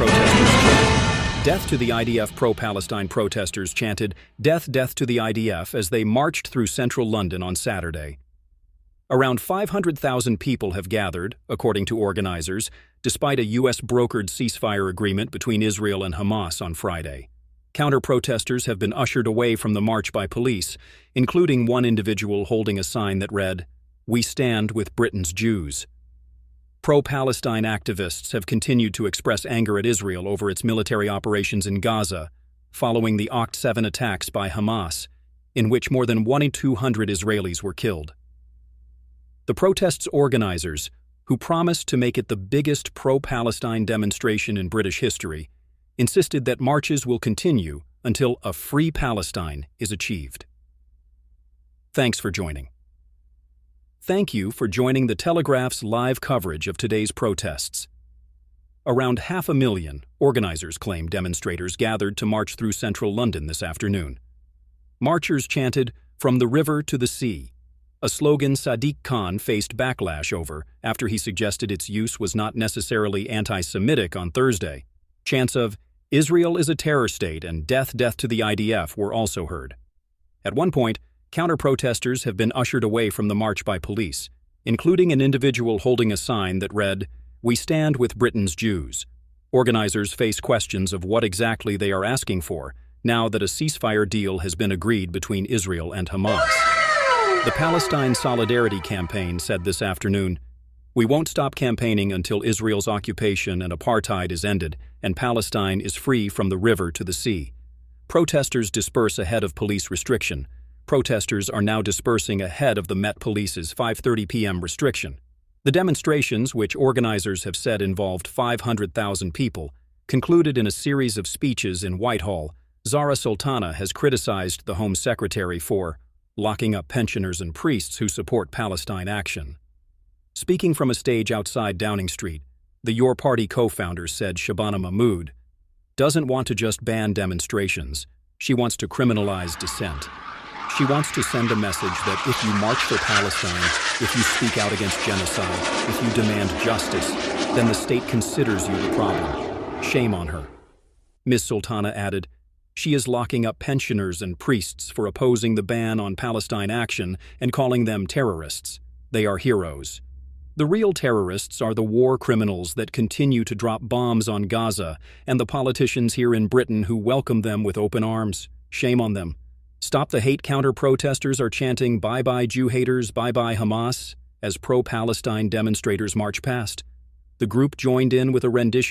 protesters chanted. Death to the IDF. Pro-Palestine protesters chanted, "Death, death to the IDF," as they marched through central London on Saturday. Around 500,000 people have gathered, according to organizers, despite a U.S.-brokered ceasefire agreement between Israel and Hamas on Friday. Counter-protesters have been ushered away from the march by police, including one individual holding a sign that read, "We stand with Britain's Jews." Pro-Palestine activists have continued to express anger at Israel over its military operations in Gaza, following the Oct 7 attacks by Hamas, in which more than 1,200 Israelis were killed. The protest's organizers, who promised to make it the biggest pro-Palestine demonstration in British history, insisted that marches will continue until a free Palestine is achieved. Thanks for joining. Thank you for joining the Telegraph's live coverage of today's protests. Around 500,000, organizers claim, demonstrators gathered to march through central London this afternoon. Marchers chanted, "From the river to the sea," a slogan Sadiq Khan faced backlash over after he suggested its use was not necessarily anti-Semitic on Thursday. Chants of "Israel is a terror state" and "Death, death to the IDF" were also heard. At one point, counter-protesters have been ushered away from the march by police, including an individual holding a sign that read, "We stand with Britain's Jews." Organizers face questions of what exactly they are asking for, now that a ceasefire deal has been agreed between Israel and Hamas. The Palestine Solidarity Campaign said this afternoon, "We won't stop campaigning until Israel's occupation and apartheid is ended and Palestine is free from the river to the sea." Protesters disperse ahead of police restriction. Protesters are now dispersing ahead of the Met Police's 5:30 p.m. restriction. The demonstrations, which organizers have said involved 500,000 people, concluded in a series of speeches in Whitehall. Zara Sultana has criticized the Home Secretary for locking up pensioners and priests who support Palestine action. Speaking from a stage outside Downing Street, the Your Party co-founder said Shabana Mahmood doesn't want to just ban demonstrations, she wants to criminalize dissent. She wants to send a message that if you march for Palestine, if you speak out against genocide, if you demand justice, then the state considers you the problem. Shame on her. Ms. Sultana added, she is locking up pensioners and priests for opposing the ban on Palestine action and calling them terrorists. They are heroes. The real terrorists are the war criminals that continue to drop bombs on Gaza and the politicians here in Britain who welcome them with open arms. Shame on them. Stop the Hate counter-protesters are chanting "Bye-bye Jew haters, bye-bye Hamas" as pro-Palestine demonstrators march past. The group joined in with a rendition